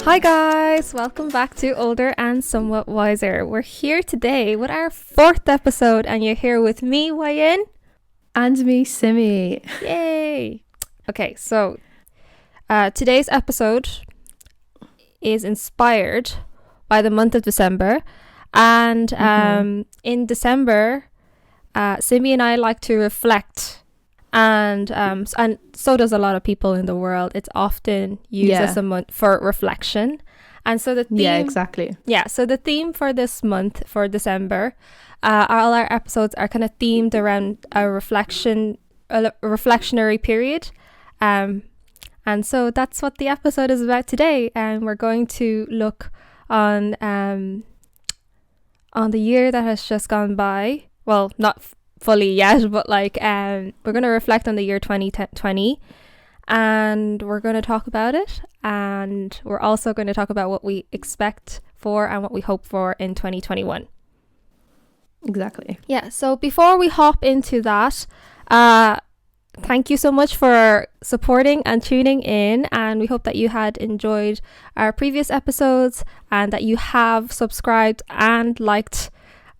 Hi guys, welcome back to Older and Somewhat Wiser. We're here today with our 4th episode and you're here with me, Wayan. And me, Simi. Yay! Okay, so today's episode is inspired by the month of December. And in December, Simi and I like to reflect. And so does a lot of people in the world. It's often used as a month for reflection. And so the theme... Yeah, exactly. Yeah, so the theme for this month, for December, all our episodes are kind of themed around a reflectionary period. And so that's what the episode is about today. And we're going to look on the year that has just gone by. Well, not fully yet, but we're going to reflect on the year 2020 and we're going to talk about it, and we're also going to talk about what we expect for and what we hope for in 2021. Exactly. Yeah, so before we hop into that, thank you so much for supporting and tuning in, and we hope that you had enjoyed our previous episodes and that you have subscribed and liked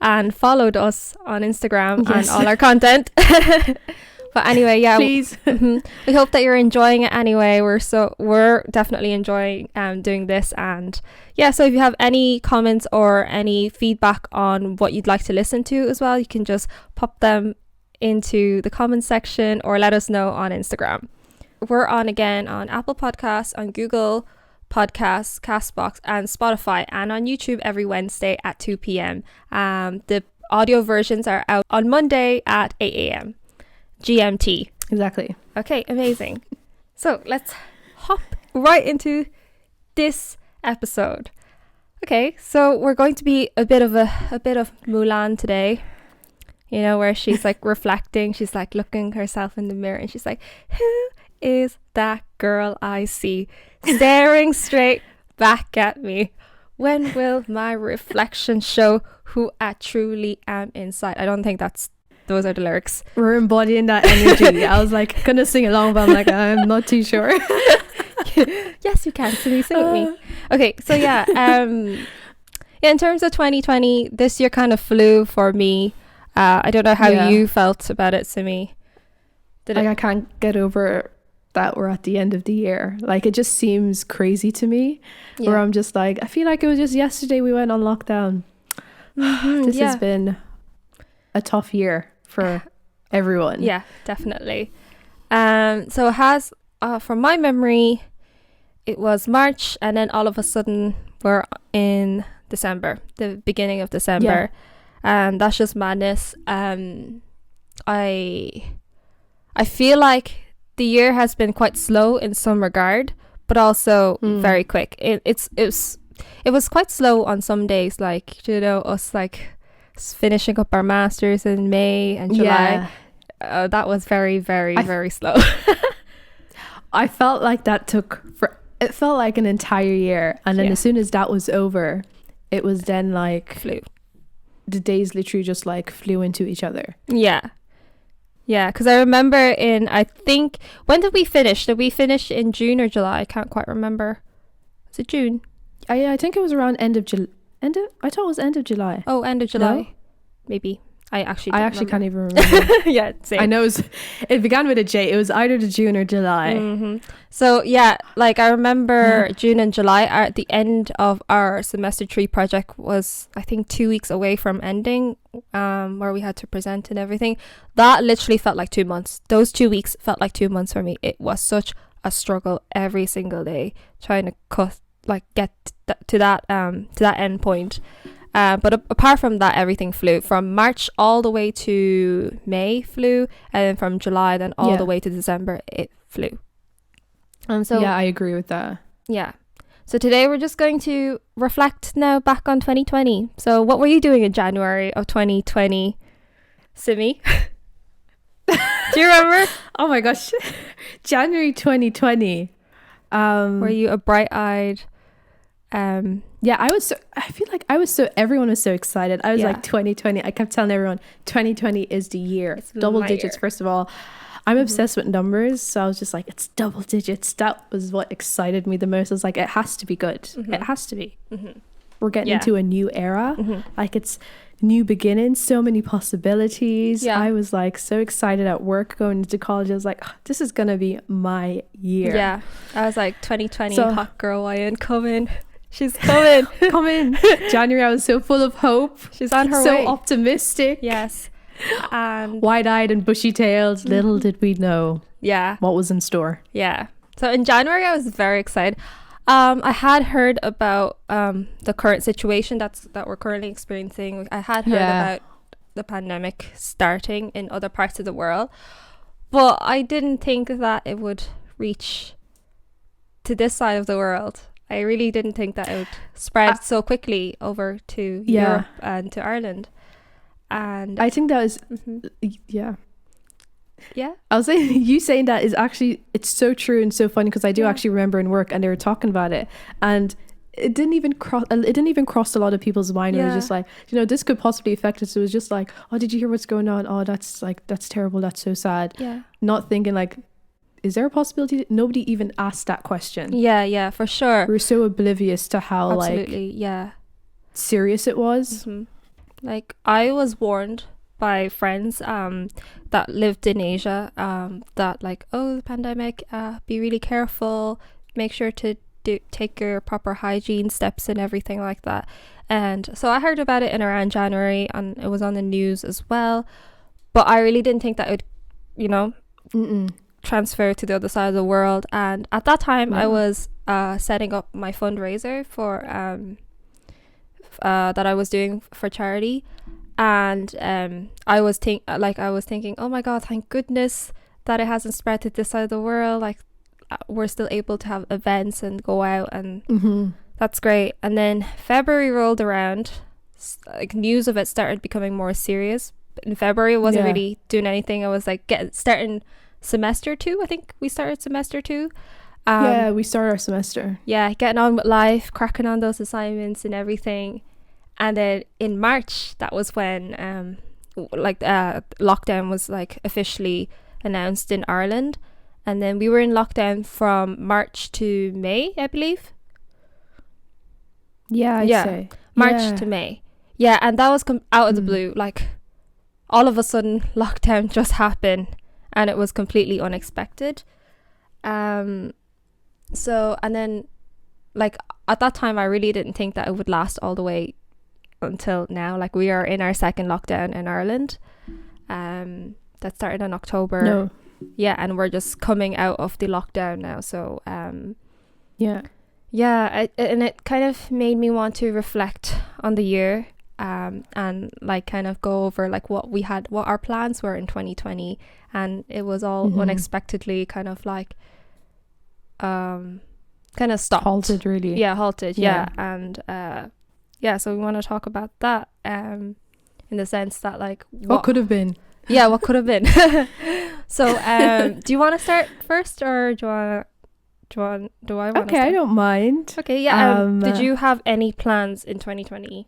and followed us on Instagram and all our content. But anyway, yeah, please. We hope that you're enjoying it anyway. We're definitely enjoying doing this, and yeah, so if you have any comments or any feedback on what you'd like to listen to as well, you can just pop them into the comments section or let us know on Instagram. We're on again on Apple Podcasts, on Google Podcasts, Castbox and Spotify, and on YouTube every Wednesday at 2 p.m. The audio versions are out on Monday at 8 a.m. GMT. Exactly. Okay, amazing. So let's hop right into this episode. Okay, so we're going to be a bit of Mulan today. You know, where she's like reflecting, she's like looking herself in the mirror and she's like, who is that girl I see staring straight back at me? When will my reflection show who I truly am inside? I don't think those are the lyrics. We're embodying that energy. I was like gonna sing along, but I'm like, I'm not too sure. Yes, you can. Sing with me. Okay, so yeah, in terms of 2020, this year kind of flew for me. I don't know how you felt about it, Simi. I can't get over that we're at the end of the year. Like, it just seems crazy to me. Where I'm just like, I feel like it was just yesterday we went on lockdown. This has been a tough year for everyone. Yeah, definitely. So it has, from my memory, it was March, and then all of a sudden we're in December, the beginning of December. And that's just madness. I feel like the year has been quite slow in some regard, but also very quick. It was quite slow on some days, like, you know, us like finishing up our masters in May and July. That was very, very, very slow. I felt like it felt like an entire year, and then as soon as that was over, it was then like flew. The days literally just like flew into each other. Yeah, because I remember I think, when did we finish? Did we finish in June or July? I can't quite remember. Was it June? I think it was around end of July. I thought it was end of July. Oh, end of July. No? Maybe. I actually can't even remember. Yeah, same. I know it began with a J. It was either the June or July. So yeah, like I remember June and July are at the end of our semester 3 project was, I think, 2 weeks away from ending, where we had to present and everything. That literally felt like 2 months. Those 2 weeks felt like 2 months for me. It was such a struggle every single day trying to get to that end point. But apart from that, everything flew. From March all the way to May flew, and then from July then all the way to December it flew. And so I agree with that. Yeah. So today we're just going to reflect now back on 2020. So what were you doing in January of 2020, Simi? Do you remember? Oh my gosh, January 2020. Were you a bright-eyed? Everyone was so excited. I was like, 2020. I kept telling everyone 2020 is the year. Double digits, first of all. I'm obsessed with numbers, so I was just like, it's double digits. That was what excited me the most. I was like, it has to be good. It has to be. We're getting into a new era. Like, it's new beginnings, so many possibilities. I was like so excited at work going into college. I was like, "Oh, this is gonna be my year." I was like, 2020 hot girl YN coming. She's coming. Coming. January, I was so full of hope. She's on her so way. Optimistic. Yes. And wide-eyed and bushy-tailed. Little did we know what was in store. So in January, I was very excited. I had heard about the current situation that we're currently experiencing. I had heard about the pandemic starting in other parts of the world, but I didn't think that it would reach to this side of the world. I really didn't think that it would spread so quickly over to Europe and to Ireland. And I think that was I was saying, you saying that is actually, it's so true and so funny, because I do actually remember in work and they were talking about it, and it didn't even cross a lot of people's mind. It was just like, you know, this could possibly affect us. It was just like, oh, did you hear what's going on? Oh, that's terrible, that's so sad. Not thinking like, is there a possibility? Nobody even asked that question. For sure. We were so oblivious to how serious it was. Like, I was warned by friends that lived in Asia that like, oh, the pandemic, be really careful, make sure to take your proper hygiene steps and everything like that. And so I heard about it in around January, and it was on the news as well, but I really didn't think that it would, you know, transfer to the other side of the world. And at that time I was setting up my fundraiser for that I was doing for charity. And I was thinking, oh my god, thank goodness that it hasn't spread to this side of the world. Like, we're still able to have events and go out, and that's great. And then February rolled around, like, news of it started becoming more serious. In February, I wasn't really doing anything. I was like starting semester 2. I think we started semester 2. We started our semester. Getting on with life, cracking on those assignments and everything. And then in March, that was when lockdown was like officially announced in Ireland. And then we were in lockdown from March to May, I believe. I'd say March to May. And that was out of the blue. Like, all of a sudden lockdown just happened, and it was completely unexpected. So, and then, like, at that time I really didn't think that it would last all the way until now. Like, we are in our second lockdown in Ireland, that started in October. And we're just coming out of the lockdown now. So and it kind of made me want to reflect on the year, and like kind of go over like what our plans were in 2020, and it was all unexpectedly kind of like kind of stopped, halted. And so we want to talk about that in the sense that, like, what could have been. What could have been. So do you want to start first, or do I want to Okay, I don't mind. Okay, did you have any plans in 2020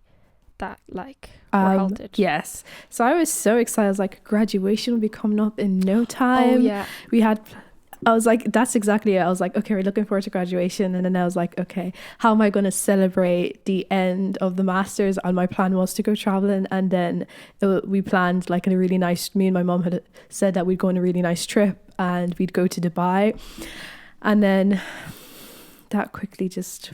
that like were halted? Yes. So I was so excited. I was like, graduation will be coming up in no time. I was like, that's exactly it. I was like, okay, we're looking forward to graduation. And then I was like, okay, how am I going to celebrate the end of the masters? And my plan was to go traveling. And then we planned like a really nice, me and my mom had said that we'd go on a really nice trip and we'd go to Dubai. And then that quickly just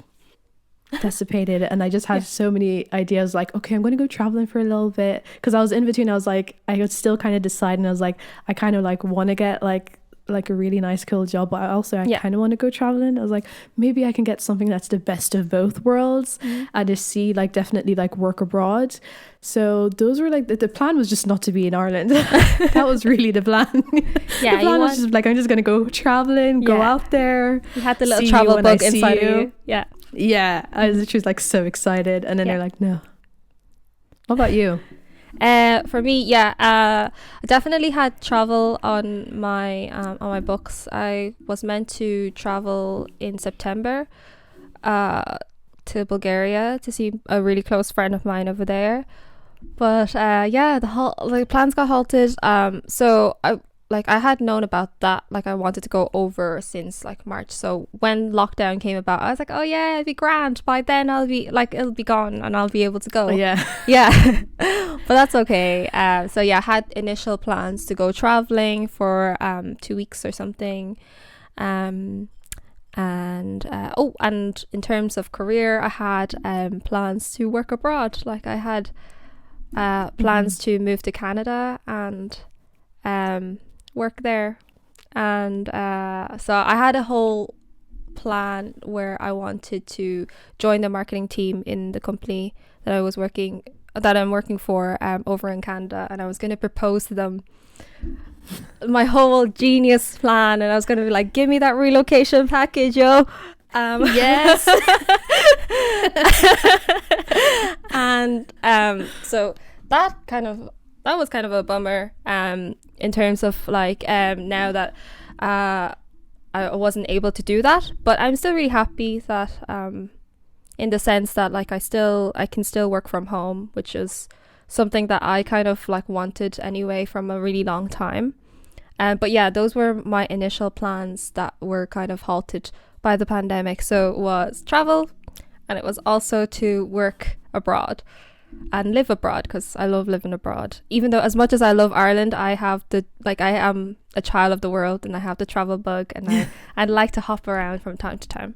dissipated, and I just had so many ideas, like, okay, I'm going to go traveling for a little bit, because I was in between. I was like, I was still kind of deciding. I was like, I kind of like want to get like a really nice cool job, but I kind of want to go traveling. I was like, maybe I can get something that's the best of both worlds, and just see, like, definitely like work abroad. So those were like the plan was just not to be in Ireland. That was really the plan. The plan was just like, I'm just gonna go traveling, go out there. You had the little travel book inside of you. I was just like so excited, and then they're like, no. What about you? For me, I definitely had travel on my books. I was meant to travel in September to Bulgaria to see a really close friend of mine over there, but the plans got halted. So like I had known about that, like I wanted to go over since like March. So when lockdown came about, I was like, oh yeah, it'd be grand. By then I'll be like, it'll be gone and I'll be able to go. Oh, yeah. Yeah. But that's okay. So yeah, I had initial plans to go traveling for 2 weeks or something. And and in terms of career, I had plans to work abroad. Like I had plans to move to Canada and work there. And so I had a whole plan where I wanted to join the marketing team in the company that I'm working for over in Canada, and I was going to propose to them my whole genius plan, and I was going to be like, give me that relocation package, yo. Yes. And so that was kind of a bummer in terms of like now that I wasn't able to do that, but I'm still really happy that in the sense that like I can still work from home, which is something that I kind of like wanted anyway from a really long time. But yeah, those were my initial plans that were kind of halted by the pandemic. So it was travel, and it was also to work abroad and live abroad, because I love living abroad. Even though as much as I love Ireland, I am a child of the world, and I have the travel bug, and I'd like to hop around from time to time.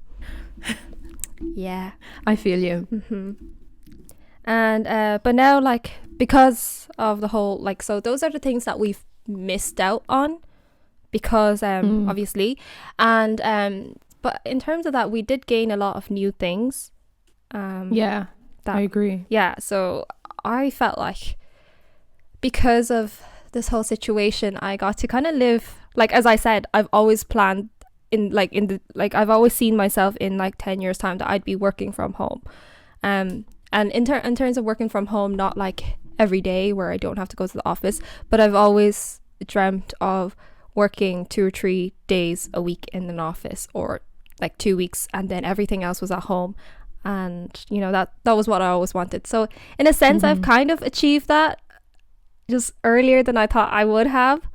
Yeah, I feel you. And but now, like, because of the whole, like, so those are the things that we've missed out on because obviously, and but in terms of that, we did gain a lot of new things. Yeah, I agree. Yeah, so I felt like because of this whole situation, I got to kind of live, like, as I said, I've always planned I've always seen myself in like 10 years time that I'd be working from home. And in terms of working from home, not like every day where I don't have to go to the office, but I've always dreamt of working 2 or 3 days a week in an office, or like 2 weeks, and then everything else was at home. And you know, that was what I always wanted. So in a sense, I've kind of achieved that just earlier than I thought I would have.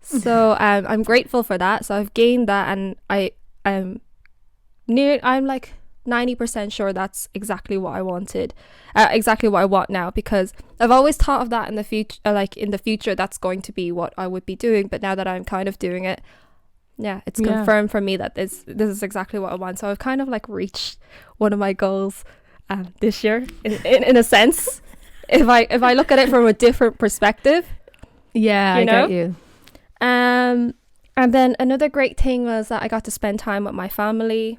So I'm grateful for that. So I've gained that, and I'm like 90% sure that's exactly what I wanted, exactly what I want now, because I've always thought of that in the future, like in the future that's going to be what I would be doing. But now that I'm kind of doing it, yeah, it's confirmed for me that this is exactly what I want. So I've kind of like reached one of my goals this year in a sense, if I look at it from a different perspective. Yeah, I get you. And then another great thing was that I got to spend time with my family.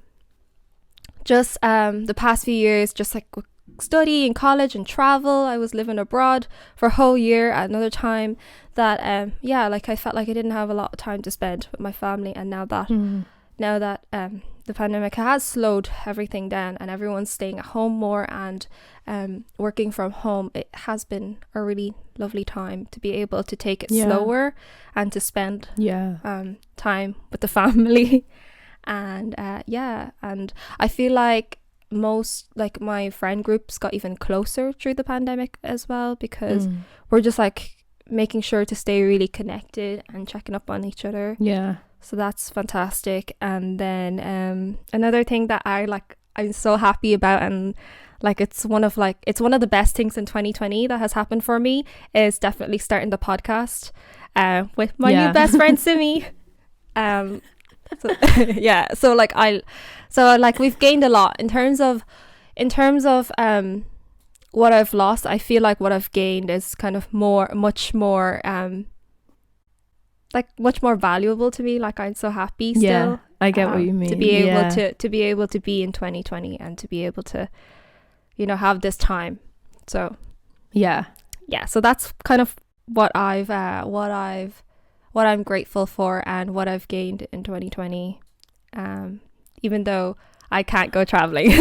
Just the past few years, just like study in college and travel. I was living abroad for a whole year at another time that like I felt like I didn't have a lot of time to spend with my family. And now that the pandemic has slowed everything down and everyone's staying at home more and working from home, it has been a really lovely time to be able to take it slower and to spend time with the family. And and I feel like most, like, my friend groups got even closer through the pandemic as well, because we're just like making sure to stay really connected and checking up on each other. Yeah, so that's fantastic. And then another thing that I'm so happy about, and like it's one of the best things in 2020 that has happened for me, is definitely starting the podcast with my new best friend Simi. So we've gained a lot in terms of what I've lost. I feel like what I've gained is kind of much more valuable to me. Like, I'm so happy still. Yeah, I get what you mean. To be able to be in 2020 and to be able to, you know, have this time. So yeah, so that's kind of what I'm grateful for and what I've gained in 2020, even though I can't go traveling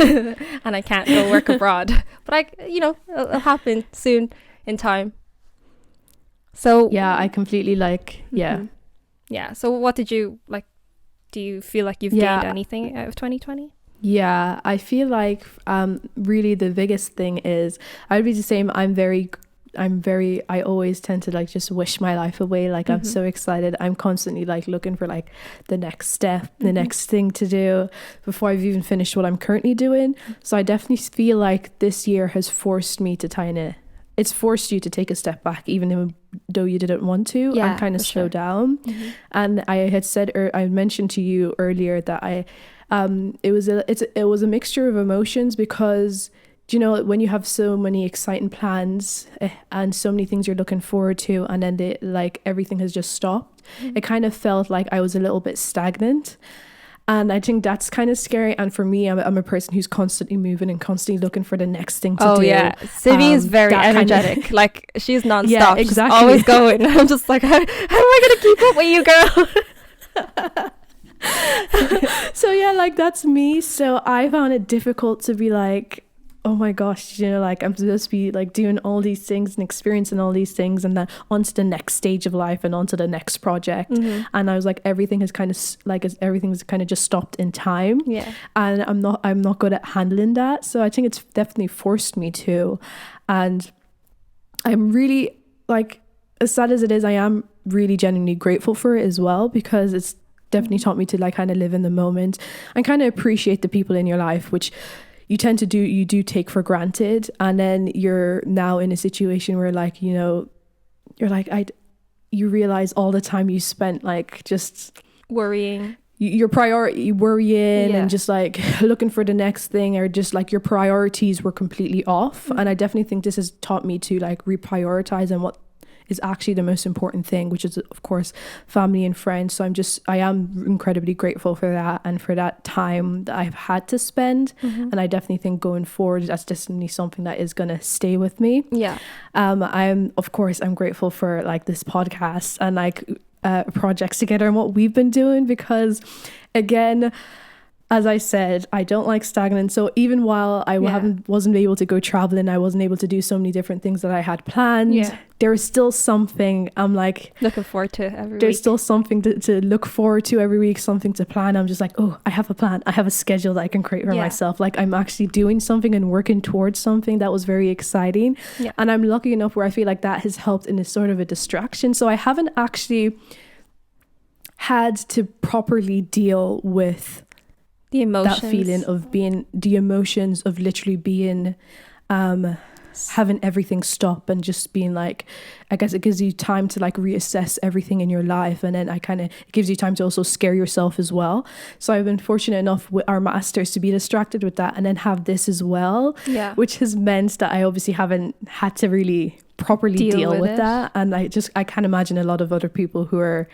and I can't go work abroad, but it'll happen soon in time. So yeah, I completely so what did you like? Do you feel like you've gained anything out of 2020? Yeah, I feel like really the biggest thing is, I would be the same. I'm very I always tend to like just wish my life away. Like I'm so excited. I'm constantly like looking for like the next step, the next thing to do before I've even finished what I'm currently doing. So I definitely feel like this year has forced me to it's forced you to take a step back, even though you didn't want to, and kind of slow down. And I had said, I mentioned to you earlier that it was a mixture of emotions, because you know, when you have so many exciting plans and so many things you're looking forward to, and then like everything has just stopped, it kind of felt like I was a little bit stagnant. And I think that's kind of scary. And for me, I'm a person who's constantly moving and constantly looking for the next thing to do. Oh yeah, Simi is very energetic. Like she's nonstop. Yeah, exactly. She's always going. I'm just like, how am I gonna keep up with you, girl? So yeah, like that's me. So I found it difficult to be like, oh my gosh, you know, like I'm supposed to be like doing all these things and experiencing all these things, and then onto the next stage of life and onto the next project. And I was like, everything's kind of just stopped in time. Yeah. And I'm not good at handling that. So I think it's definitely forced me to. And I'm really, like, as sad as it is, I am really genuinely grateful for it as well, because it's definitely taught me to like kind of live in the moment and kind of appreciate the people in your life, which you tend to you do take for granted. And then you're now in a situation where, like, you know, you're like, you realize all the time you spent like just worrying, your priority worrying and just like looking for the next thing, or just like your priorities were completely off. And I definitely think this has taught me to like reprioritize and what is actually the most important thing, which is of course family and friends. So I am incredibly grateful for that, and for that time that I've had to spend. And I definitely think going forward, that's definitely something that is going to stay with me. I'm grateful for like this podcast and like projects together and what we've been doing, because again, as I said, I don't like stagnant. So even while I wasn't able to go traveling, I wasn't able to do so many different things that I had planned. There is still something I'm like looking forward to every week. There's still something to look forward to every week, something to plan. I'm just like, oh, I have a plan. I have a schedule that I can create for myself. Like I'm actually doing something and working towards something. That was very exciting. And I'm lucky enough where I feel like that has helped in a sort of a distraction. So I haven't actually had to properly deal with the emotions, that feeling of being, the emotions of literally being, having everything stop and just being like, I guess it gives you time to like reassess everything in your life, and then it gives you time to also scare yourself as well. So I've been fortunate enough with our masters to be distracted with that, and then have this as well, which has meant that I obviously haven't had to really properly deal with that. And I can't imagine a lot of other people who are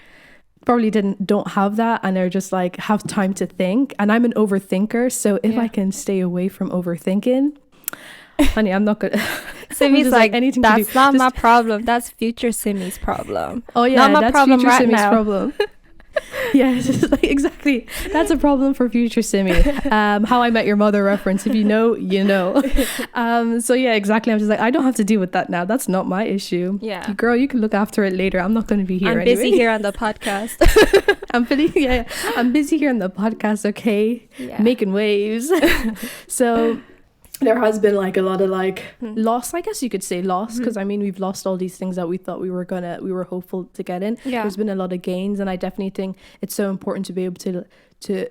probably don't have that, and they're just like have time to think. And I'm an overthinker, so if I can stay away from overthinking, honey, I'm not good. Simi's like, anything that's not my problem, that's future Simi's problem. Oh yeah, not my that's problem future right Simi's now. Problem. Yeah, like, exactly, that's a problem for future Simi. How I Met Your Mother reference, if you know, you know. So yeah, exactly, I'm just like, I don't have to deal with that now. That's not my issue. Yeah, girl, you can look after it later. I'm not going to be here. I'm busy here on the podcast. I'm busy here on the podcast, okay, making waves. So there has been like a lot of like loss, I guess you could say loss, because I mean, we've lost all these things that we thought we were hopeful to get in. There's been a lot of gains, and I definitely think it's so important to be able to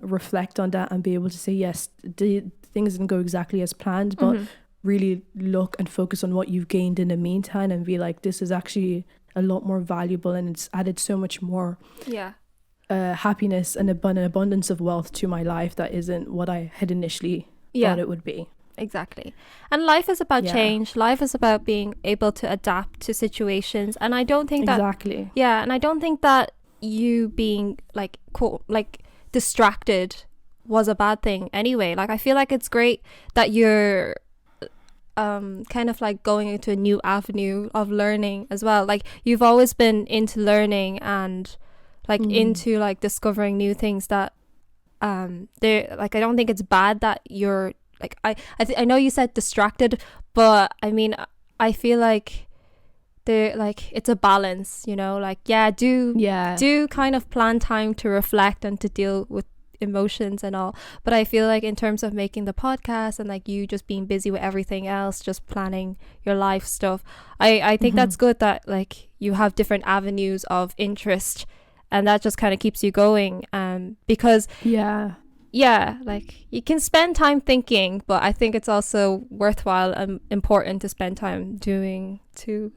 reflect on that and be able to say, yes, the things didn't go exactly as planned, but really look and focus on what you've gained in the meantime, and be like, this is actually a lot more valuable, and it's added so much more happiness and an abundance of wealth to my life that isn't what I had initially thought it would be. Exactly. And life is about change. Life is about being able to adapt to situations, and I don't think that and I don't think that you being like quote like distracted was a bad thing anyway. Like I feel like it's great that you're kind of like going into a new avenue of learning as well. Like you've always been into learning and like into like discovering new things that I don't think it's bad that you're like I know you said distracted, but I mean I feel like it's a balance, you know, like do kind of plan time to reflect and to deal with emotions and all. But I feel like in terms of making the podcast and like you just being busy with everything else, just planning your life stuff, I think that's good that like you have different avenues of interest, and that just kind of keeps you going. Because like you can spend time thinking, but I think it's also worthwhile and important to spend time doing too.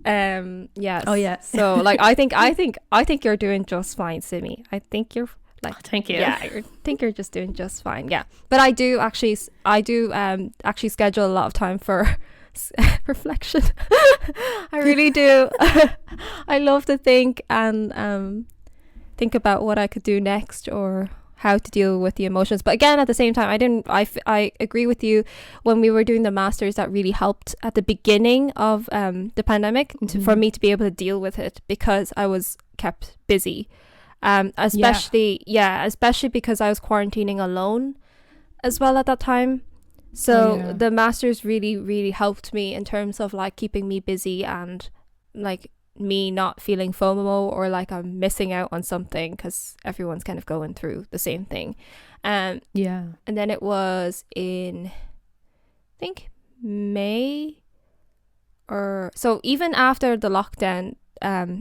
Yes. Oh yeah. So like I think you're doing just fine, Simi. I think you're like, thank you. Yeah, I think you're just doing just fine. Yeah. But I do actually schedule a lot of time for reflection. I really do. I love to think and think about what I could do next or how to deal with the emotions. But again, at the same time, I agree with you. When we were doing the masters, that really helped at the beginning of the pandemic for me to be able to deal with it, because I was kept busy. Especially because I was quarantining alone as well at that time. So the masters really, really helped me in terms of like keeping me busy and like me not feeling FOMO or like I'm missing out on something, because everyone's kind of going through the same thing. And then it was in, I think, May, or so even after the lockdown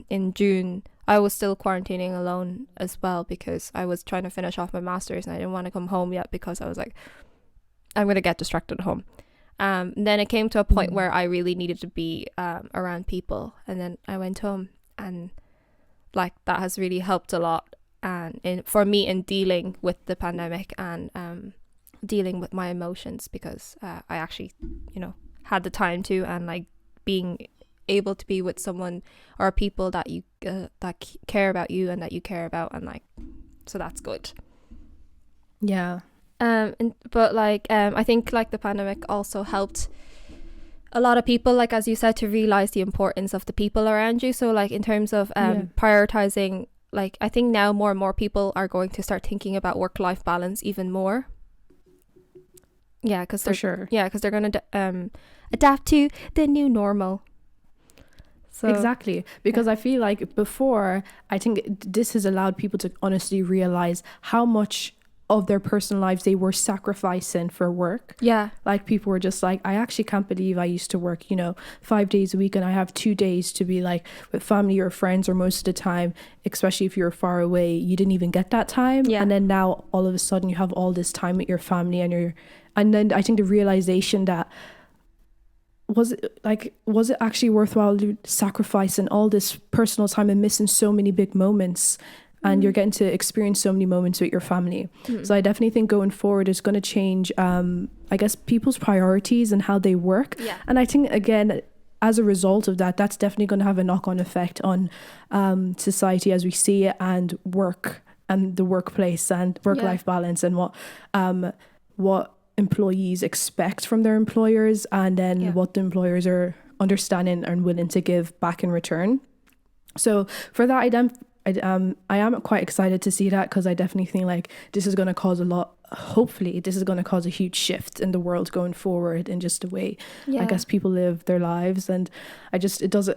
in June, I was still quarantining alone as well, because I was trying to finish off my masters and I didn't want to come home yet, because I was like, I'm going to get distracted at home. Then it came to a point where I really needed to be around people, and then I went home, and like that has really helped a lot, and for me in dealing with the pandemic and dealing with my emotions, because I actually had the time to, and like being able to be with someone or people that you that care about you and that you care about, and like, so that's good. But I think like the pandemic also helped a lot of people, like as you said, to realize the importance of the people around you. So like in terms of prioritizing, like I think now more and more people are going to start thinking about work-life balance even more. Yeah, because they're going to adapt to the new normal. So, exactly, because I feel like before, I think this has allowed people to honestly realize how much of their personal lives they were sacrificing for work. Like people were just like, I actually can't believe I used to work 5 days a week, and I have 2 days to be like with family or friends, or most of the time, especially if you're far away, you didn't even get that time. And then now all of a sudden you have all this time with your family, and then I think the realization that was it actually worthwhile sacrificing all this personal time and missing so many big moments, and you're getting to experience so many moments with your family. So I definitely think going forward it's going to change I guess people's priorities and how they work. And I think again, as a result of that, that's definitely going to have a knock-on effect on society as we see it, and work and the workplace and work-life balance, and what employees expect from their employers, and then what the employers are understanding and willing to give back in return. So for that, I am quite excited to see that, because I definitely think like this is going to cause hopefully this is going to cause a huge shift in the world going forward, in just the way I guess people live their lives. And it does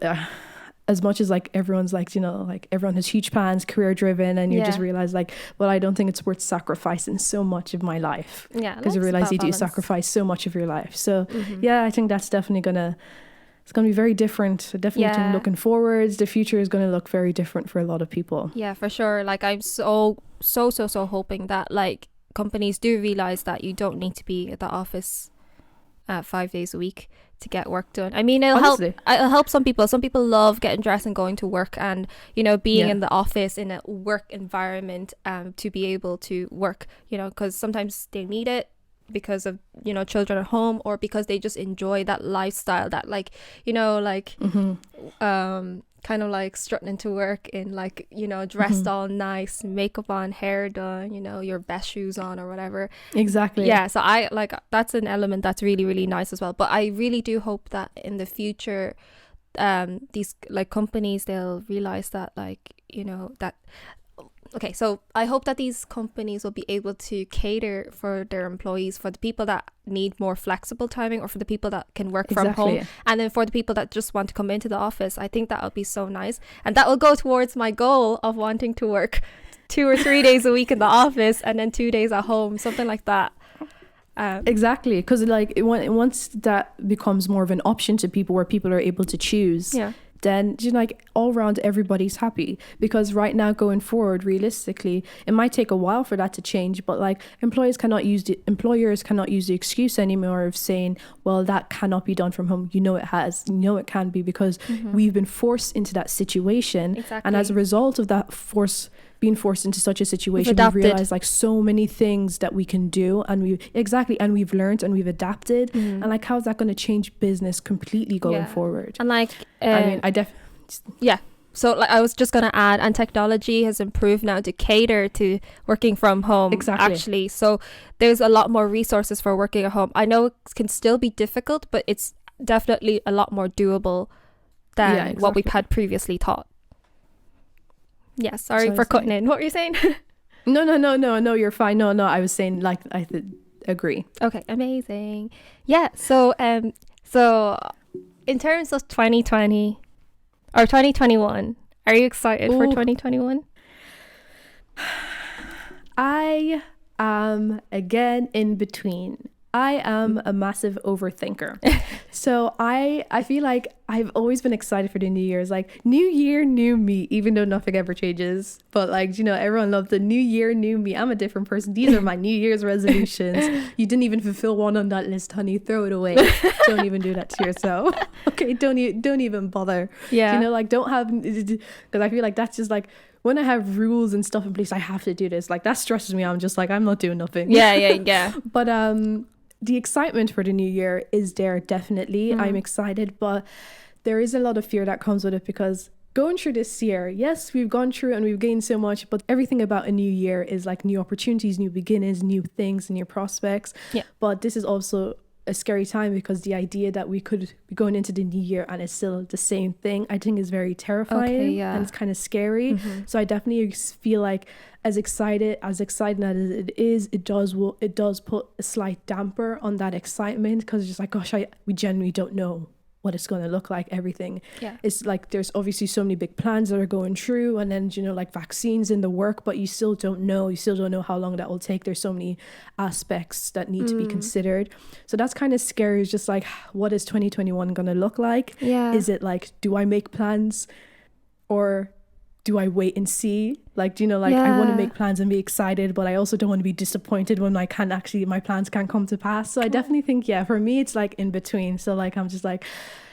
as much as like everyone's like, like everyone has huge plans, career driven, and you just realize like, well, I don't think it's worth sacrificing so much of my life, because you realize you do sacrifice so much of your life. So I think that's definitely it's going to be very different. Definitely think looking forwards, the future is going to look very different for a lot of people. Yeah, for sure. Like I'm so hoping that like companies do realize that you don't need to be at the office 5 days a week to get work done. I mean, it'll help some people. Some people love getting dressed and going to work, and being in the office in a work environment to be able to work, because sometimes they need it because of children at home, or because they just enjoy that lifestyle, that like kind of like strutting into work in like dressed all nice, makeup on, hair done, your best shoes on or whatever. Exactly. So I like, that's an element that's really, really nice as well. But I really do hope that in the future these like companies, they'll realize that like that. Okay, so I hope that these companies will be able to cater for their employees, for the people that need more flexible timing, or for the people that can work from home, and then for the people that just want to come into the office. I think that would be so nice, and that will go towards my goal of wanting to work 2 or 3 days a week in the office and then 2 days at home, something like that. Exactly, because like once that becomes more of an option to people, where people are able to choose, then you know, like all around everybody's happy. Because right now, going forward, realistically, it might take a while for that to change, but like employers cannot use the excuse anymore of saying, well, that cannot be done from home. It can be, because we've been forced into that situation. And as a result of that being forced into such a situation, we realize like so many things that we can do, and we've learned and we've adapted. And like, how's that going to change business completely going forward? And like so like I was just going to add, and technology has improved now to cater to working from home. Actually, so there's a lot more resources for working at home. I know it can still be difficult, but it's definitely a lot more doable than what we've had previously taught. Yeah, sorry for cutting in. What were you saying? No, you're fine. No, I was saying like I agree. Okay, amazing. Yeah, so in terms of 2020 or 2021, are you excited for 2021? I am again in between. I am a massive overthinker. So I feel like I've always been excited for the New Year's. Like, new year, new me, even though nothing ever changes. But like, you know, everyone loves the new year, new me. I'm a different person. These are my New Year's resolutions. You didn't even fulfill one on that list, honey. Throw it away. Don't even do that to yourself. Okay, don't even bother. Yeah. You know, like, don't have, because I feel like that's just like, when I have rules and stuff in place, I have to do this. Like, that stresses me out. I'm just like, I'm not doing nothing. Yeah. But the excitement for the new year is there, definitely. I'm excited, but there is a lot of fear that comes with it, because going through this year, yes, we've gone through and we've gained so much, but everything about a new year is like new opportunities, new beginnings, new things, new prospects. Yeah. But this is also a scary time, because the idea that we could be going into the new year and it's still the same thing, I think is very terrifying. And it's kind of scary. So I definitely feel like as excited as it is, it does put a slight damper on that excitement, because it's just like, gosh, we genuinely don't know what it's going to look like. Everything, it's like there's obviously so many big plans that are going through, and then, you know, like vaccines in the work, but you still don't know how long that will take. There's so many aspects that need to be considered, so that's kind of scary. It's just like, what is 2021 going to look like? Is it like, do I make plans, or do I wait and see? Like, you know, like I want to make plans and be excited, but I also don't want to be disappointed when my plans can't come to pass. So I definitely think, for me, it's like in between. So like, I'm just like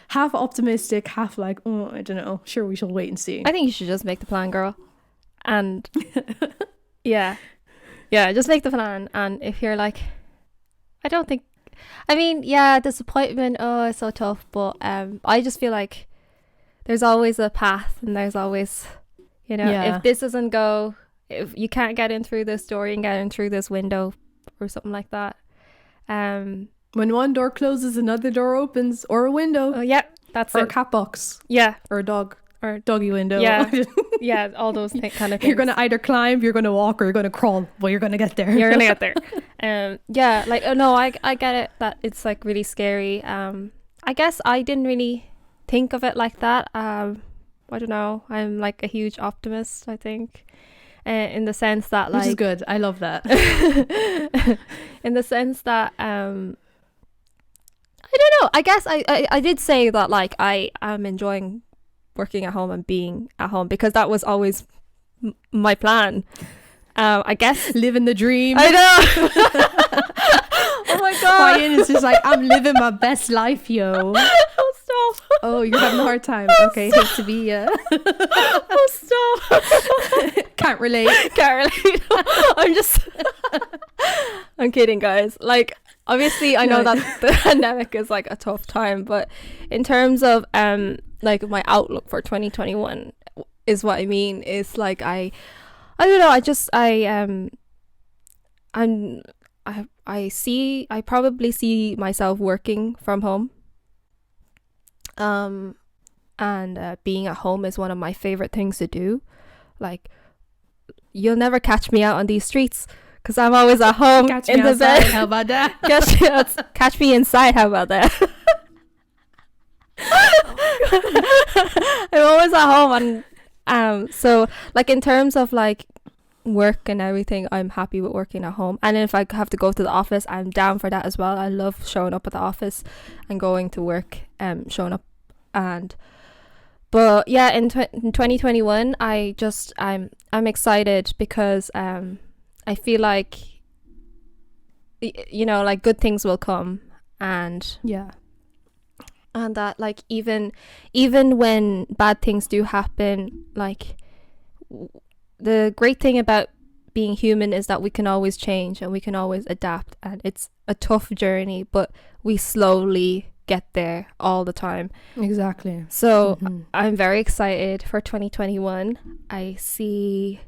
half optimistic, half like, oh, I don't know. Sure, we shall wait and see. I think you should just make the plan, girl. And just make the plan. And if you're like, disappointment, it's so tough. But I just feel like there's always a path, and there's always, you know, if this doesn't go, if you can't get in through this door, you can get in through this window or something like that. When one door closes, another door opens, or a window. Oh, yeah, that's it. Or a cat box. Yeah. Or a dog. Or doggy window. Yeah. Yeah, all those kind of things. You're going to either climb, you're going to walk, or you're going to crawl, but you're going to get there. You're going to get there. I get it, that it's like really scary. I guess I didn't really think of it like that. I don't know, I'm like a huge optimist, I think, in the sense that, like, which is good. I love that. In the sense that I don't know, I guess I did say that, like, I am enjoying working at home and being at home, because that was always my plan. I guess living the dream. I know. Oh my god. Ryan is just like, I'm living my best life, yo. Oh, stop. Oh, you're having a hard time. Okay, hate to be you. Oh, stop. Can't relate. I'm kidding, guys. Like, obviously I know that the pandemic is like a tough time, but in terms of like my outlook for 2021 is what I mean, is like, I don't know, I probably see myself working from home. And being at home is one of my favorite things to do. Like, you'll never catch me out on these streets, because I'm always at home in the bed. How about that? Catch me inside. How about that? I'm always at home, and so like, in terms of like work and everything, I'm happy with working at home. And if I have to go to the office, I'm down for that as well. I love showing up at the office and going to work, showing up. But yeah, in 2021, I'm excited because I feel like, you know, like good things will come, and that like even when bad things do happen, like the great thing about being human is that we can always change and we can always adapt, and it's a tough journey, but we slowly get there all the time. Exactly. So I'm very excited for 2021. I see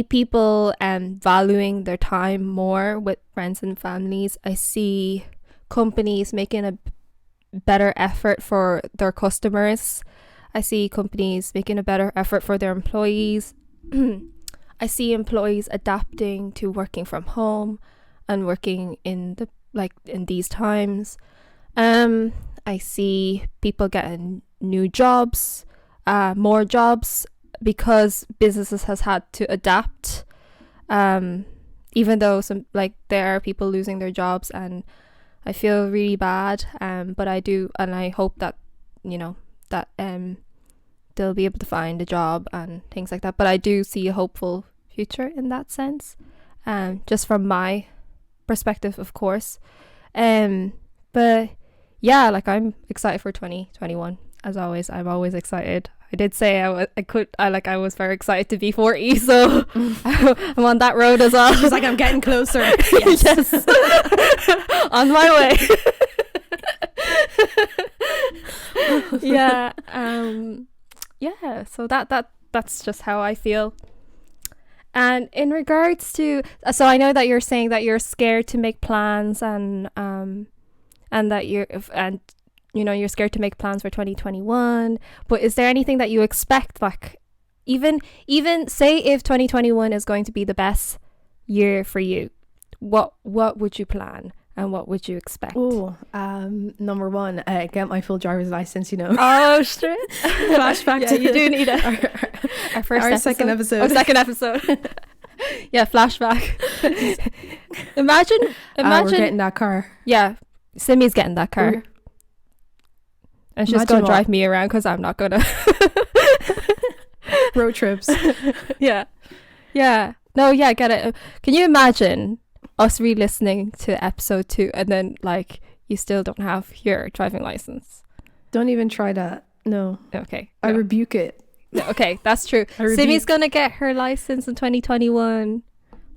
people valuing their time more with friends and families. I see companies making a better effort for their customers. I see companies making a better effort for their employees. I see employees adapting to working from home and working in these times. I see people getting new jobs, more jobs, because businesses has had to adapt. Even though there are people losing their jobs, and I feel really bad. But I hope that, you know, that they'll be able to find a job and things like that. But I do see a hopeful future in that sense, just from my perspective, of course. But yeah, like I'm excited for 2021. As always, I'm always excited. I did say I was very excited to be 40, so I'm on that road as well. She's like, I'm getting closer. Yes. On my way. Yeah. Yeah, so that's just how I feel. And in regards to, so I know that you're saying that you're scared to make plans, and that you're scared to make plans for 2021, but is there anything that you expect, like even say if 2021 is going to be the best year for you, what would you plan and what would you expect? Number one, get my full driver's license, you know. Oh, straight. Flashback to you do need our second episode. Second episode. Yeah, flashback. Imagine we're getting that car. Yeah, Simi's getting that car. And she's going to drive me around because I'm not going to. Road trips. Yeah. No, yeah, get it. Can you imagine us re-listening to episode 2 and then, like, you still don't have your driving license? Don't even try that. No. Okay. I rebuke it. No, okay, that's true. Simi's going to get her license in 2021.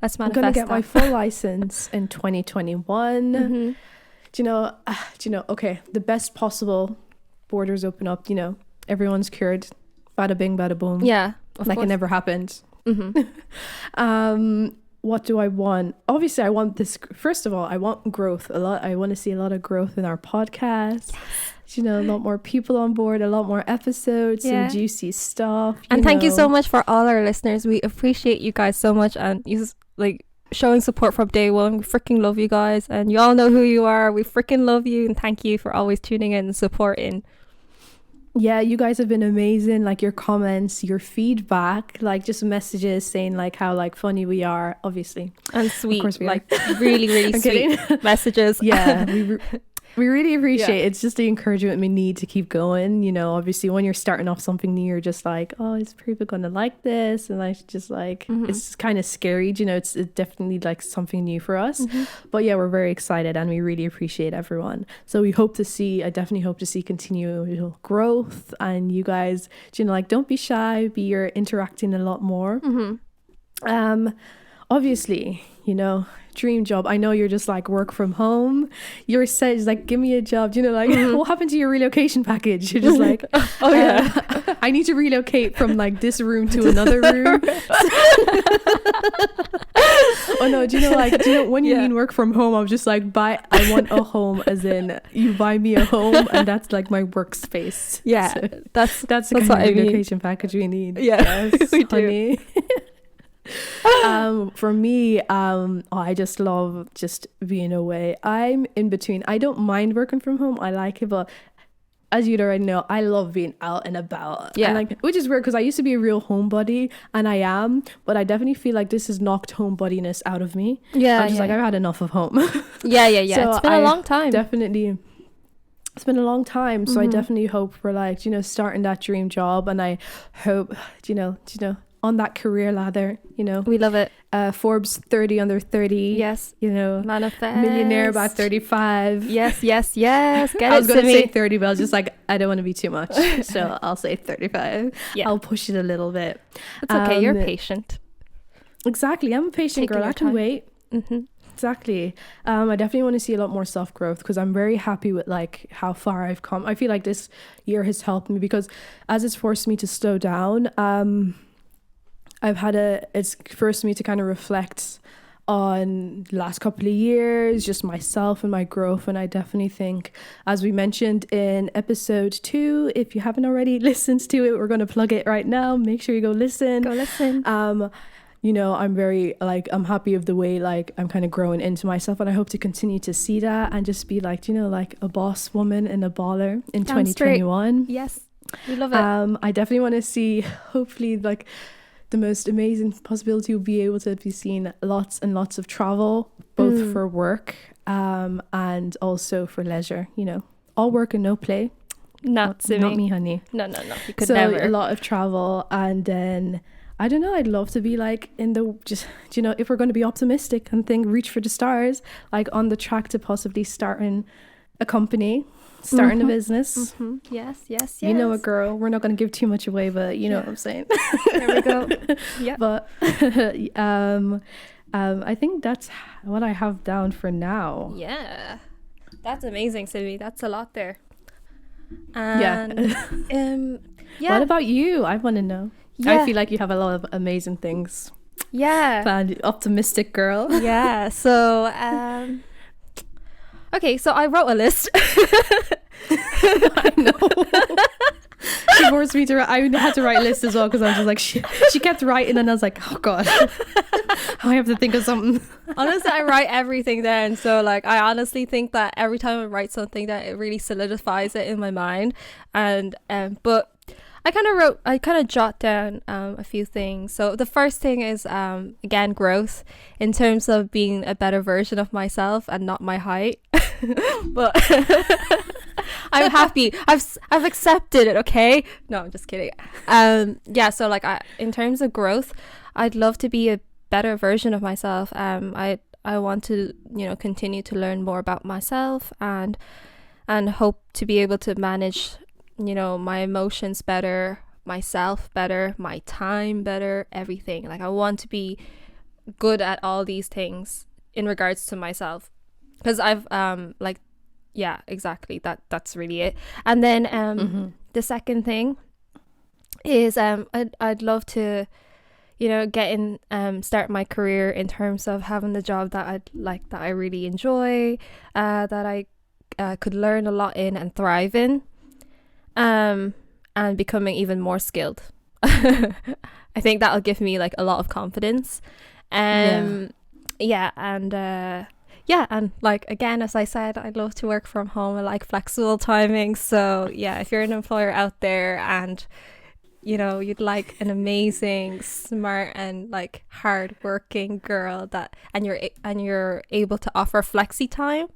Let's manifest I'm going to get my full license in 2021. Mm-hmm. Do you know, okay, the best possible, borders open up, you know, everyone's cured, bada bing, bada boom. Yeah, like course. It never happened. Mm-hmm. What do I want? Obviously, I want this. First of all, I want growth a lot. I want to see a lot of growth in our podcast. Yes. You know, a lot more people on board, a lot more episodes, some juicy stuff. And thank you so much for all our listeners. We appreciate you guys so much, and you like showing support from day one. We freaking love you guys, and you all know who you are. We freaking love you, and thank you for always tuning in and supporting. Yeah, you guys have been amazing. Like your comments, your feedback, like just messages saying like how like funny we are, obviously, and sweet, of course we like really really sweet messages. Yeah, we really appreciate it. It's just the encouragement we need to keep going. You know, obviously when you're starting off something new, you're just like, oh, is people gonna like this? And I just like, it's kind of scary. You know, it's definitely like something new for us. But yeah, we're very excited and we really appreciate everyone. So I definitely hope to see continual growth, and you guys, you know, like don't be shy, you're interacting a lot more. Obviously, you know, dream job. I know you're just like work from home. You're said like, give me a job. You know, like what happened to your relocation package? You're just like, oh yeah, I need to relocate from like this room to another room. Oh no, do you know when you mean work from home? I'm just like, I want a home, as in you buy me a home, and that's like my workspace. Yeah, so that's the kind of relocation package we need. Yeah, yes, we honey. For me, I just love just being away. I'm in between. I don't mind working from home. I like it, but as you'd already know, I love being out and about. Yeah. And like, which is weird because I used to be a real homebody, and I am, but I definitely feel like this has knocked homebodiness out of me. Yeah. I'm just like, I've had enough of home. Yeah. So it's been a long time. Definitely. It's been a long time. So I definitely hope for like, starting that dream job. And I hope, on that career ladder, We love it. Forbes 30 under 30. Yes. Manifest. Millionaire by 35. Yes. Get I was it, going to Simi. say 30, but I was just like, I don't want to be too much. So I'll say 35. Yeah. I'll push it a little bit. It's okay. You're patient. Exactly. I'm a patient Taking girl. your I can time. wait. Exactly. I definitely want to see a lot more self-growth because I'm very happy with like how far I've come. I feel like this year has helped me because as it's forced me to slow down, it's forced me to kind of reflect on the last couple of years, just myself and my growth. And I definitely think, as we mentioned in episode 2, if you haven't already listened to it, we're going to plug it right now. Make sure you go listen. I'm very like, I'm happy of the way like I'm kind of growing into myself, and I hope to continue to see that and just be like, like a boss woman and a baller in 2021. Yes, we love it. I definitely want to see, hopefully, like the most amazing possibility will be able to be seeing lots and lots of travel, both for work and also for leisure. All work and no play. Not me, honey. No. You could never. A lot of travel, and then I don't know, I'd love to be like in the, just, if we're going to be optimistic and think, reach for the stars, like on the track to possibly starting a company, starting a business. Yes. You know a girl, we're not going to give too much away, but you know what I'm saying. There we go. Yeah. But I think that's what I have down for now. Yeah. That's amazing, Simi. That's a lot there. Yeah. Yeah. What about you? I want to know. Yeah. I feel like you have a lot of amazing things. Yeah. Planned. Optimistic girl. Yeah. So, okay. So I wrote a list. I know. She forced me to write. I had to write a list as well because I was just like, she kept writing, and I was like, oh God, I have to think of something. Honestly, I write everything down. So like, I honestly think that every time I write something, that it really solidifies it in my mind. And but I kind of jot down a few things. So the first thing is again, growth in terms of being a better version of myself and not my height. But I'm happy. I've accepted it. Okay. No, I'm just kidding. Yeah. So like, in terms of growth, I'd love to be a better version of myself. I want to continue to learn more about myself and hope to be able to manage my emotions better, myself better, my time better, everything. Like I want to be good at all these things in regards to myself, because I've yeah, exactly, that's really it. And then the second thing is I'd love to get in start my career in terms of having the job that I really enjoy, that I could learn a lot in and thrive in, and becoming even more skilled. I think that'll give me like a lot of confidence. And like, again, as I said, I'd love to work from home. I like flexible timing. So yeah, if you're an employer out there and you'd like an amazing, smart and like hard-working girl and you're able to offer flexi time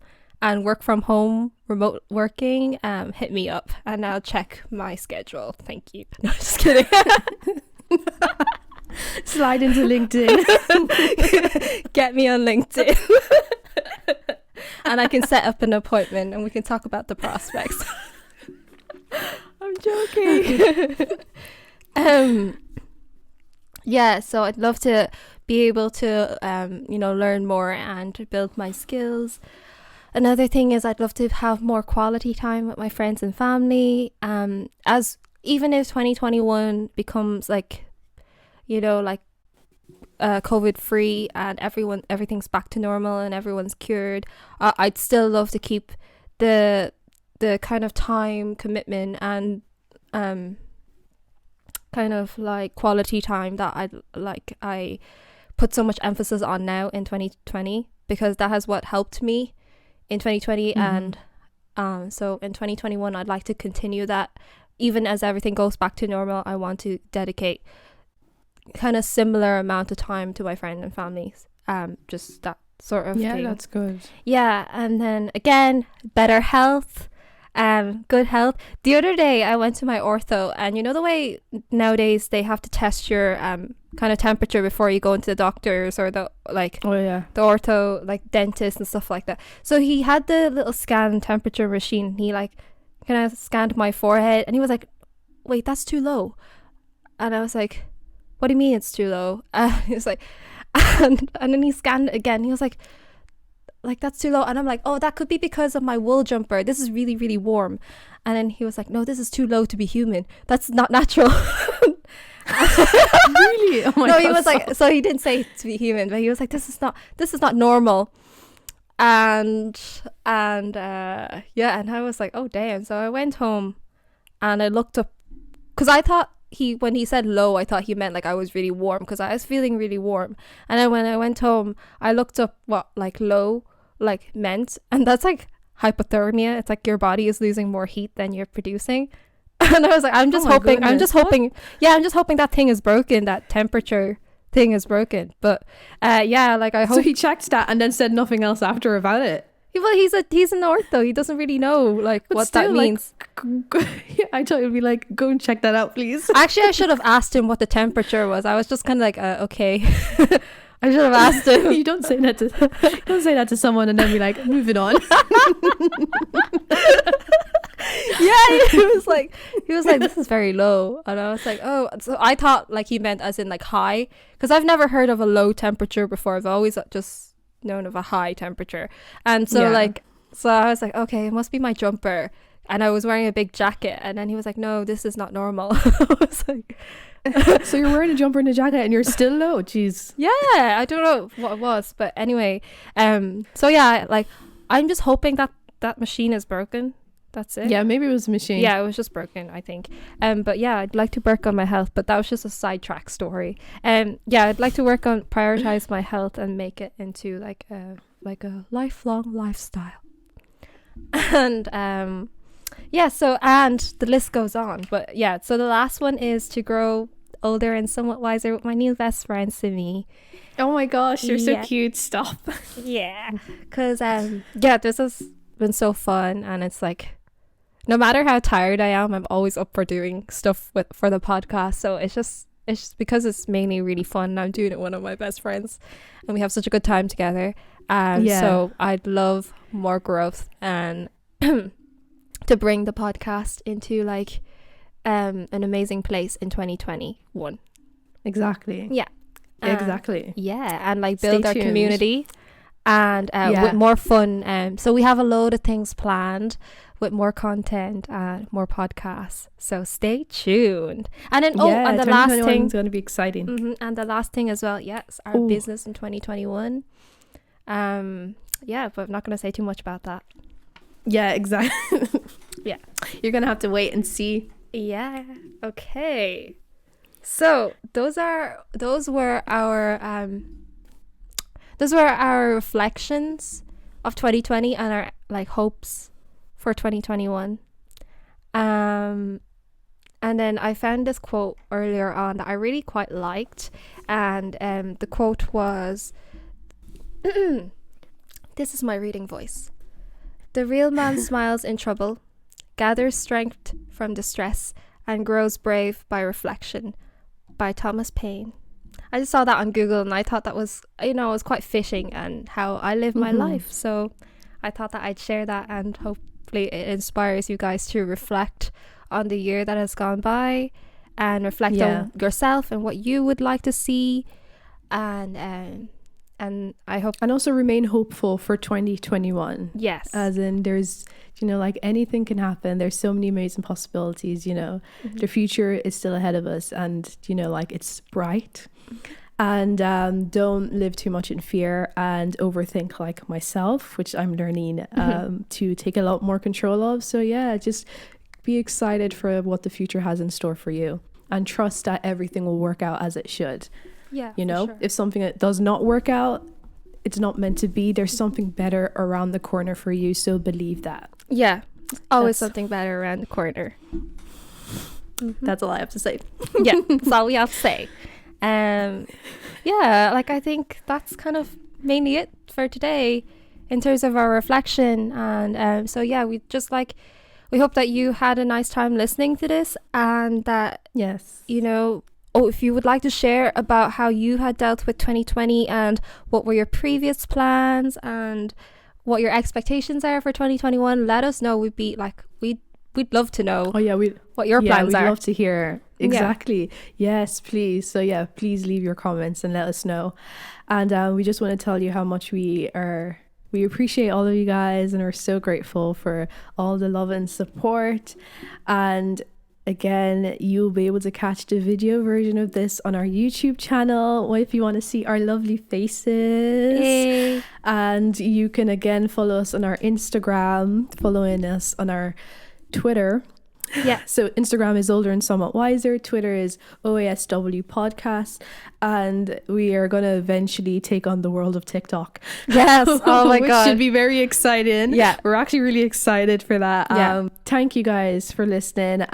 and work from home, remote working, hit me up and I'll check my schedule. Thank you. No, just kidding. Slide into LinkedIn. Get me on LinkedIn. And I can set up an appointment and we can talk about the prospects. I'm joking. Yeah, so I'd love to be able to learn more and build my skills. Another thing is I'd love to have more quality time with my friends and family. As even if 2021 becomes like COVID free and everything's back to normal and everyone's cured, I'd still love to keep the kind of time commitment and kind of like quality time that I put so much emphasis on now in 2020, because that has what helped me in 2020 and So in 2021, I'd like to continue that. Even as everything goes back to normal, I want to dedicate kind of similar amount of time to my friends and families. Just that sort of thing. Yeah, that's good. Yeah, and then again, better health, good health. The other day, I went to my ortho, and you know the way nowadays they have to test your kind of temperature before you go into the doctors or the the ortho dentist and stuff like that. So he had the little scan temperature machine. He kind of scanned my forehead, and he was like, "Wait, that's too low." And I was like, "What do you mean it's too low?" He was like, and then he scanned it again. He was like, "That's too low." And I'm like, "Oh, that could be because of my wool jumper. This is really, really warm." And then he was like, "No, this is too low to be human. That's not natural." Really? Oh my no, God, he was like, so he didn't say to be human, but he was like, this is not normal. And yeah, and I was like, oh damn. So I went home and I looked up, because I thought when he said low, I thought he meant I was really warm, because I was feeling really warm. And then when I went home, I looked up what low meant, and that's hypothermia. It's your body is losing more heat than you're producing. And I was like, I'm just hoping that thing is broken, that temperature thing is broken. But yeah, I hope. So he checked that and then said nothing else after about it. Well, he's an ortho. He doesn't really know what that means. Yeah, I thought it'd be go and check that out, please. Actually, I should have asked him what the temperature was. I was just kind of okay. I should have asked him. You don't say that to someone and then be like, moving on. Yeah, he was like, this is very low. And I was like, oh. So I thought he meant as in high, because I've never heard of a low temperature before. I've always just known of a high temperature. And so so I was like, okay, it must be my jumper. And I was wearing a big jacket, and then he was like, no, this is not normal. I was like, so you're wearing a jumper and a jacket and you're still low? Jeez. Yeah, I don't know what it was, but anyway, so yeah, I'm just hoping that machine is broken. That's it. Yeah, maybe it was a machine. Yeah, it was just broken, I think. But yeah, I'd like to work on my health, but that was just a sidetrack story. Yeah, I'd like to prioritize my health and make it into a lifelong lifestyle. And yeah, so, and the list goes on. But yeah, so the last one is to grow older and somewhat wiser with my new best friend Simi. Oh my gosh, you're so cute. Stop. Yeah, because yeah, this has been so fun, and it's no matter how tired I am, I'm always up for doing stuff for the podcast. So it's just because it's mainly really fun, and I'm doing it with one of my best friends, and we have such a good time together. So I'd love more growth and to bring the podcast into an amazing place in 2021. Exactly. Yeah. Exactly. Yeah, and build our community, and with more fun. So we have a load of things planned with more content and more podcasts. So stay tuned. And then and the last thing is going to be exciting. And the last thing as well, yes, our business in 2021. Yeah, but I'm not going to say too much about that. Yeah, exactly. Yeah, you're gonna have to wait and see. Yeah. Okay. So those were our reflections of 2020 and our hopes for 2021. And then I found this quote earlier on that I really quite liked, and the quote was, "This is my reading voice. The real man smiles in trouble, gathers strength from distress, and grows brave by reflection," by Thomas Paine. I just saw that on Google, and I thought that was, it was quite fitting and how I live my life. So I thought that I'd share that, and hopefully it inspires you guys to reflect on the year that has gone by, and reflect on yourself and what you would like to see, and I hope, and also remain hopeful for 2021. Yes, as in there's anything can happen. There's so many amazing possibilities. The future is still ahead of us, and it's bright. And don't live too much in fear and overthink like myself, which I'm learning to take a lot more control of. So yeah, just be excited for what the future has in store for you, and trust that everything will work out as it should. Yeah, sure. If something that does not work out, it's not meant to be. There's something better around the corner for you, so believe that. Yeah. Always That's- something better around the corner. That's all I have to say. Yeah, that's all we have to say. Yeah, like I think that's kind of mainly it for today in terms of our reflection. And so yeah, we hope that you had a nice time listening to this, and that Yes. if you would like to share about how you had dealt with 2020 and what were your previous plans and what your expectations are for 2021, let us know. We'd love to know Oh yeah, what your plans we'd are. love to hear. Exactly. Yes, please. So yeah, please leave your comments and let us know. And we just want to tell you how much we appreciate all of you guys, and are so grateful for all the love and support. And again, you'll be able to catch the video version of this on our YouTube channel if you want to see our lovely faces. Yay. And you can again follow us on our Instagram, following us on our Twitter. Yeah. So Instagram is Older and Somewhat Wiser. Twitter is OASW Podcast. And we are going to eventually take on the world of TikTok. Yes. Oh my Which God. should be very exciting. Yeah. We're actually really excited for that. Yeah. Thank you guys for listening.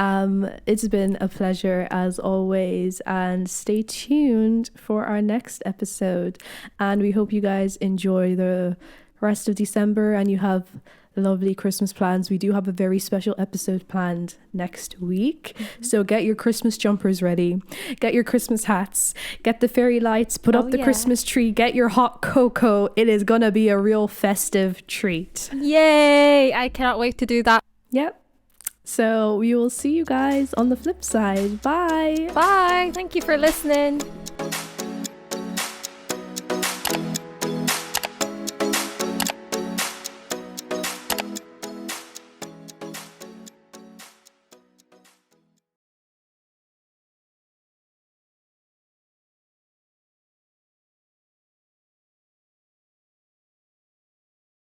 It's been a pleasure as always. And stay tuned for our next episode. And we hope you guys enjoy the rest of December and you have lovely Christmas plans. We do have a very special episode planned next week. So get your Christmas jumpers ready, get your Christmas hats, get the fairy lights, put up the Christmas tree, get your hot cocoa. It is gonna be a real festive treat. Yay! I cannot wait to do that. Yep. So we will see you guys on the flip side. Bye. Bye. Thank you for listening.